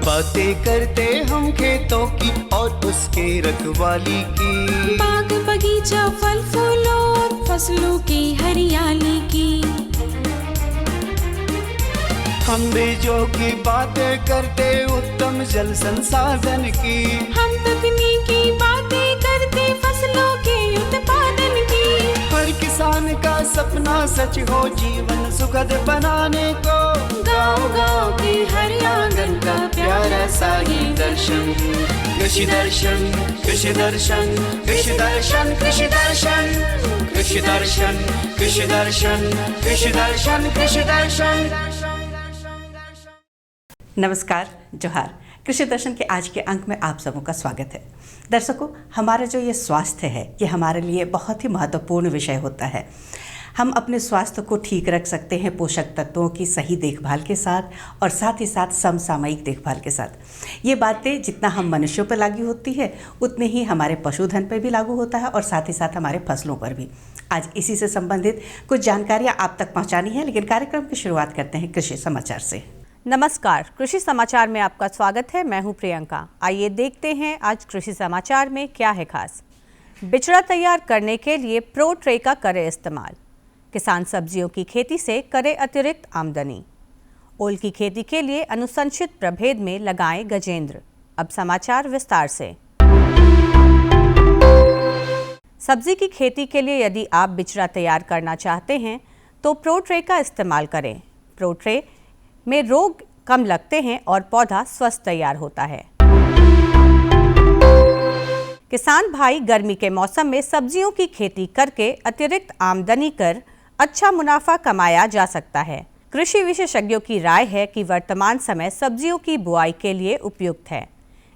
बातें करते हम खेतों की और उसके रखवाली की, बाग बगीचा फल फूलों और फसलों की हरियाली की। हम बीजों की बातें करते उत्तम जल संसाधन की, हम तकनीकी बातें करते फसलों के उत्पादन की। हर किसान का सपना सच हो जीवन सुखद बनाने को, गाँव-गाँव के हर आंगन का प्यारा सा ही दर्शन। कृषि दर्शन, कृषि दर्शन, कृषि दर्शन, कृषि दर्शन, कृषि दर्शन, कृषि दर्शन, कृषि दर्शन, कृषि दर्शन। नमस्कार, जोहार। कृषि दर्शन के आज के अंक में आप सबों का स्वागत है। दर्शकों, हमारा जो ये स्वास्थ्य है, ये हमारे लिए बहुत ही महत्वपूर्ण विषय होता है। हम अपने स्वास्थ्य को ठीक रख सकते हैं पोषक तत्वों की सही देखभाल के साथ और साथ ही साथ समसामयिक देखभाल के साथ। ये बातें जितना हम मनुष्यों पर लागू होती है उतनी ही हमारे पशुधन पर भी लागू होता है और साथ ही साथ हमारे फसलों पर भी। आज इसी से संबंधित कुछ जानकारियाँ आप तक पहुँचानी है, लेकिन कार्यक्रम की शुरुआत करते हैं कृषि समाचार से। नमस्कार, कृषि समाचार में आपका स्वागत है। मैं हूं प्रियंका। आइए देखते हैं आज कृषि समाचार में क्या है खास। बिचड़ा तैयार करने के लिए प्रो ट्रे का करें इस्तेमाल। किसान सब्जियों की खेती से करें अतिरिक्त आमदनी। ओल की खेती के लिए अनुशंसित प्रभेद में लगाएं गजेंद्र। अब समाचार विस्तार से। सब्जी की खेती के लिए यदि आप बिचड़ा तैयार करना चाहते हैं तो प्रो ट्रे का इस्तेमाल करें। प्रो ट्रे में रोग कम लगते हैं और पौधा स्वस्थ तैयार होता है। किसान भाई गर्मी के मौसम में सब्जियों की खेती करके अतिरिक्त आमदनी कर अच्छा मुनाफा कमाया जा सकता है। कृषि विशेषज्ञों की राय है कि वर्तमान समय सब्जियों की बुआई के लिए उपयुक्त है।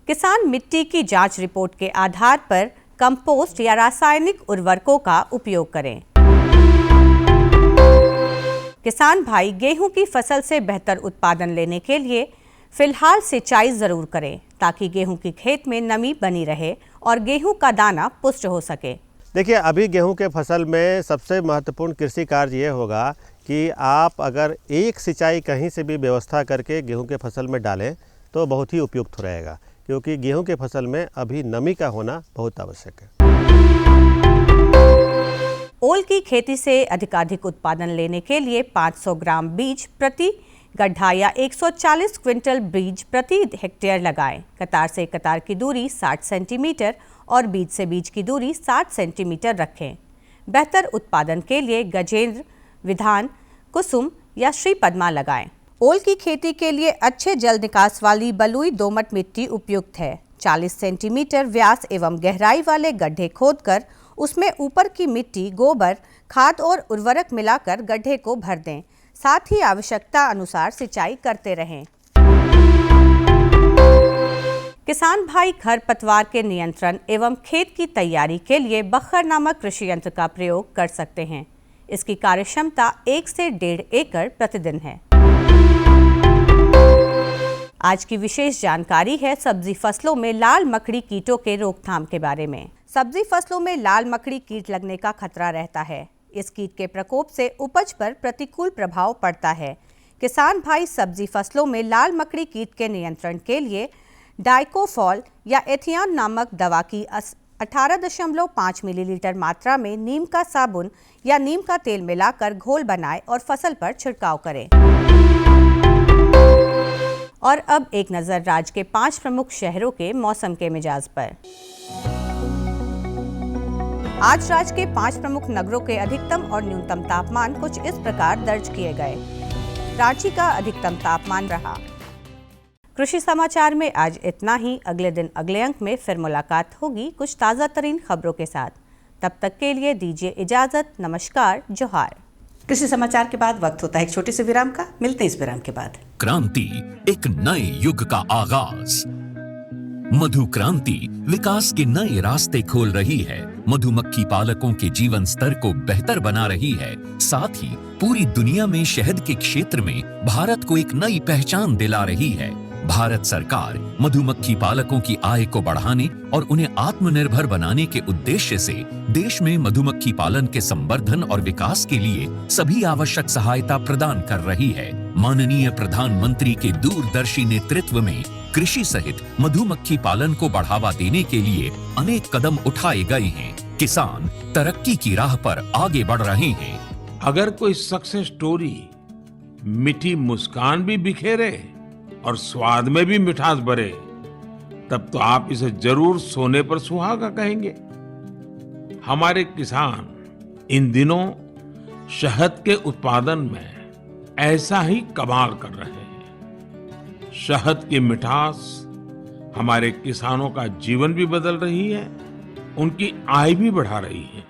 किसान मिट्टी की जांच रिपोर्ट के आधार पर कंपोस्ट या रासायनिक उर्वरकों का उपयोग करें। किसान भाई गेहूं की फसल से बेहतर उत्पादन लेने के लिए फिलहाल सिंचाई जरूर करें ताकि गेहूं की खेत में नमी बनी रहे और गेहूं का दाना पुष्ट हो सके। देखिए, अभी गेहूं के फसल में सबसे महत्वपूर्ण कृषि कार्य ये होगा कि आप अगर एक सिंचाई कहीं से भी व्यवस्था करके गेहूं के फसल में डालें तो बहुत ही उपयुक्त रहेगा, क्योंकि गेहूं के फसल में अभी नमी का होना बहुत आवश्यक है। ओल की खेती से अधिकाधिक उत्पादन लेने के लिए 500 ग्राम बीज प्रति गड्ढा या 140 क्विंटल बीज प्रति हेक्टेयर लगाएं। कतार से कतार की दूरी 60 सेंटीमीटर और बीज से बीज की दूरी 60 सेंटीमीटर रखें। बेहतर उत्पादन के लिए गजेंद्र, विधान, कुसुम या श्री पद्मा लगाएं। ओल की खेती के लिए अच्छे जल निकास वाली बलुई दोमट मिट्टी उपयुक्त है। 40 सेंटीमीटर व्यास एवं गहराई वाले गड्ढे खोदकर उसमें ऊपर की मिट्टी, गोबर, खाद और उर्वरक मिलाकर गड्ढे को भर दें। साथ ही आवश्यकता अनुसार सिंचाई करते रहें। किसान भाई खरपतवार के नियंत्रण एवं खेत की तैयारी के लिए बखर नामक कृषि यंत्र का प्रयोग कर सकते हैं। इसकी कार्यक्षमता 1 से 1.5 एकड़ प्रतिदिन है। आज की विशेष जानकारी है सब्जी फसलों में लाल मकड़ी कीटों के रोकथाम के बारे में। सब्जी फसलों में लाल मकड़ी कीट लगने का खतरा रहता है। इस कीट के प्रकोप से उपज पर प्रतिकूल प्रभाव पड़ता है। किसान भाई सब्जी फसलों में लाल मकड़ी कीट के नियंत्रण के लिए डाइकोफॉल या एथियान नामक दवा की 18.5 मिलीलीटर मात्रा में नीम का साबुन या नीम का तेल मिलाकर घोल बनाएं और फसल पर छिड़काव करें। और अब एक नजर राज्य के 5 प्रमुख शहरों के मौसम के मिजाज पर। आज राज्य के 5 प्रमुख नगरों के अधिकतम और न्यूनतम तापमान कुछ इस प्रकार दर्ज किए गए। रांची का अधिकतम तापमान रहा। कृषि समाचार में आज इतना ही। अगले दिन अगले अंक में फिर मुलाकात होगी कुछ ताज़ा तरीन खबरों के साथ। तब तक के लिए दीजिए इजाजत। नमस्कार, जोहार। कृषि समाचार के बाद वक्त होता है एक छोटे से विराम का। मिलते हैं इस विराम के बाद। क्रांति, एक नए युग का आगाज। मधु क्रांति विकास के नए रास्ते खोल रही है। मधुमक्खी पालकों के जीवन स्तर को बेहतर बना रही है। साथ ही पूरी दुनिया में शहद के क्षेत्र में भारत को एक नई पहचान दिला रही है। भारत सरकार मधुमक्खी पालकों की आय को बढ़ाने और उन्हें आत्मनिर्भर बनाने के उद्देश्य से देश में मधुमक्खी पालन के संवर्धन और विकास के लिए सभी आवश्यक सहायता प्रदान कर रही है। माननीय प्रधानमंत्री के दूरदर्शी नेतृत्व में कृषि सहित मधुमक्खी पालन को बढ़ावा देने के लिए अनेक कदम उठाए गए हैं। किसान तरक्की की राह पर आगे बढ़ रहे हैं। अगर कोई सक्सेस स्टोरी मीठी मुस्कान भी बिखेरे और स्वाद में भी मिठास भरे, तब तो आप इसे जरूर सोने पर सुहागा कहेंगे। हमारे किसान इन दिनों शहद के उत्पादन में ऐसा ही कमाल कर रहे हैं। शहद की मिठास हमारे किसानों का जीवन भी बदल रही है, उनकी आय भी बढ़ा रही है।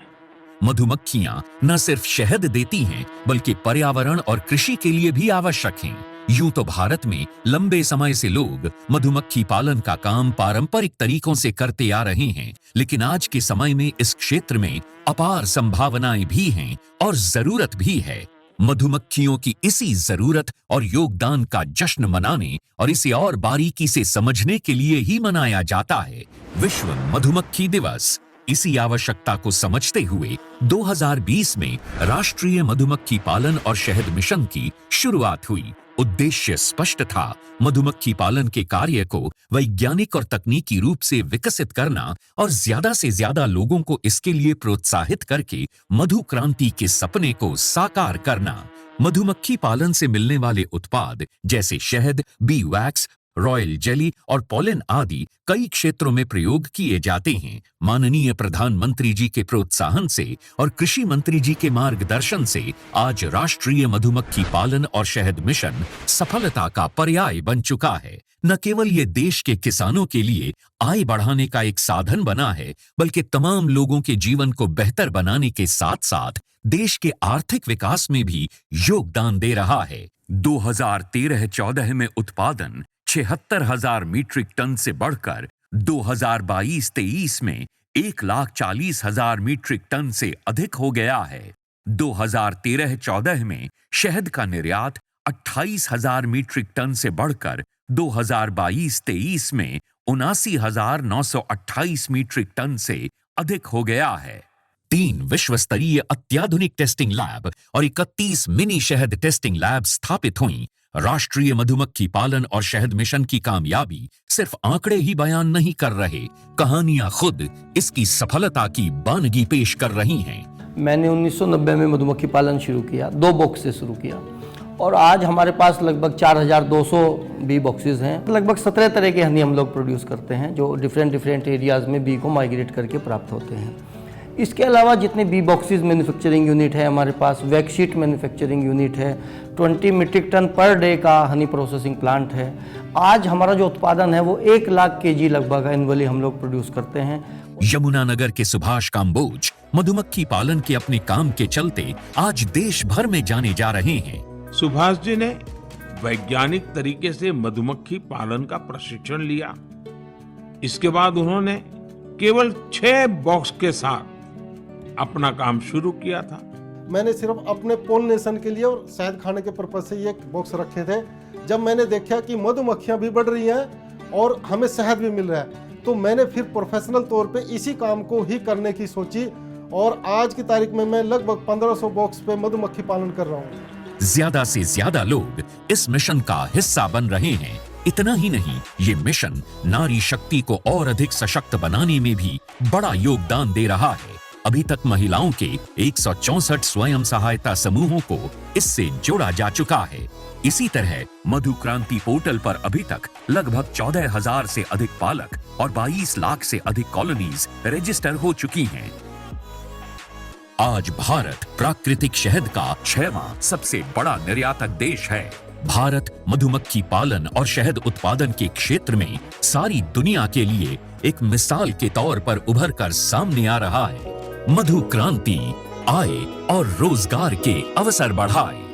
मधुमक्खियां न सिर्फ शहद देती हैं, बल्कि पर्यावरण और कृषि के लिए भी आवश्यक हैं। यूं तो भारत में लंबे समय से लोग मधुमक्खी पालन का काम पारंपरिक तरीकों से करते आ रहे हैं, लेकिन आज के समय में इस क्षेत्र में अपार संभावनाएं भी हैं और जरूरत भी है। मधुमक्खियों की इसी जरूरत और योगदान का जश्न मनाने और इसे और बारीकी से समझने के लिए ही मनाया जाता है विश्व मधुमक्खी दिवस। इसी आवश्यकता को समझते हुए 2020 में राष्ट्रीय मधुमक्खी पालन और शहद मिशन की शुरुआत हुई। उद्देश्य स्पष्ट था, मधुमक्खी पालन के कार्य को वैज्ञानिक और तकनीकी रूप से विकसित करना और ज्यादा से ज्यादा लोगों को इसके लिए प्रोत्साहित करके मधु क्रांति के सपने को साकार करना। मधुमक्खी पालन से मिलने वाले उत्पाद जैसे शहद, बी वैक्स, रॉयल जेली और पॉलन आदि कई क्षेत्रों में प्रयोग किए जाते हैं। माननीय प्रधानमंत्री जी के प्रोत्साहन से और कृषि मंत्री जी के मार्गदर्शन से आज राष्ट्रीय मधुमक्खी पालन और शहद मिशन सफलता का पर्याय बन चुका है। न केवल ये देश के किसानों के लिए आय बढ़ाने का एक साधन बना है, बल्कि तमाम लोगों के जीवन को बेहतर बनाने के साथ साथ देश के आर्थिक विकास में भी योगदान दे रहा है। 2013-14 में उत्पादन 76,000 मीट्रिक टन से बढ़कर 2022-23 में 1,40,000 मीट्रिक टन से अधिक हो गया है। 2013-14 में शहद का निर्यात 28,000 मीट्रिक टन से बढ़कर 2022-23 में 79,928 मीट्रिक टन से अधिक हो गया है। 3 विश्व स्तरीय अत्याधुनिक टेस्टिंग लैब और 31 मिनी शहद टेस्टिंग लैब स्थापित हुई। राष्ट्रीय मधुमक्खी पालन और शहद मिशन की कामयाबी सिर्फ आंकड़े ही बयान नहीं कर रहे, कहानियां खुद इसकी सफलता की बानगी पेश कर रही हैं। मैंने 1990 में मधुमक्खी पालन शुरू किया, 2 बॉक्स से शुरू किया और आज हमारे पास लगभग 4,200 बी बॉक्सेस हैं। लगभग 17 तरह के हनी हम लोग प्रोड्यूस करते हैं, जो डिफरेंट एरियाज़ में बी को माइग्रेट करके प्राप्त होते हैं। इसके अलावा जितने बी बॉक्सेस मैन्युफैक्चरिंग यूनिट है हमारे पास, वैक्सीट मैन्युफैक्चरिंग यूनिट है, 20 मीट्रिक टन पर डे का हनी प्रोसेसिंग प्लांट है। आज हमारा जो उत्पादन है वो 1 लाख केजी लगभग एनुअली हम लोग प्रोड्यूस करते हैं। यमुनानगर के सुभाष काम्बोज मधुमक्खी पालन के अपने काम के चलते आज देश भर में जाने जा रहे हैं। सुभाष जी ने वैज्ञानिक तरीके से मधुमक्खी पालन का प्रशिक्षण लिया। इसके बाद उन्होंने केवल 6 बॉक्स के साथ अपना काम शुरू किया था। मैंने सिर्फ अपने पोलिनेशन के लिए और शहद खाने के पर्पज से ये बॉक्स रखे थे। जब मैंने देखा कि मधुमक्खियां भी बढ़ रही हैं और हमें शहद भी मिल रहा है, तो मैंने फिर प्रोफेशनल तौर पे इसी काम को ही करने की सोची और आज की तारीख में मैं लगभग 1500 बॉक्स पे मधुमक्खी पालन कर रहा हूँ। ज्यादा से ज्यादा लोग इस मिशन का हिस्सा बन रहे हैं। इतना ही नहीं, ये मिशन नारी शक्ति को और अधिक सशक्त बनाने में भी बड़ा योगदान दे रहा है। अभी तक महिलाओं के 164 स्वयं सहायता समूहों को इससे जोड़ा जा चुका है। इसी तरह मधु क्रांति पोर्टल पर अभी तक लगभग 14,000 से अधिक पालक और 22 लाख से अधिक कॉलोनीज रजिस्टर हो चुकी हैं। आज भारत प्राकृतिक शहद का 6वां सबसे बड़ा निर्यातक देश है। भारत मधुमक्खी पालन और शहद उत्पादन के क्षेत्र में सारी दुनिया के लिए एक मिसाल के तौर पर उभर कर सामने आ रहा है। मधु क्रांति आय और रोजगार के अवसर बढ़ाए।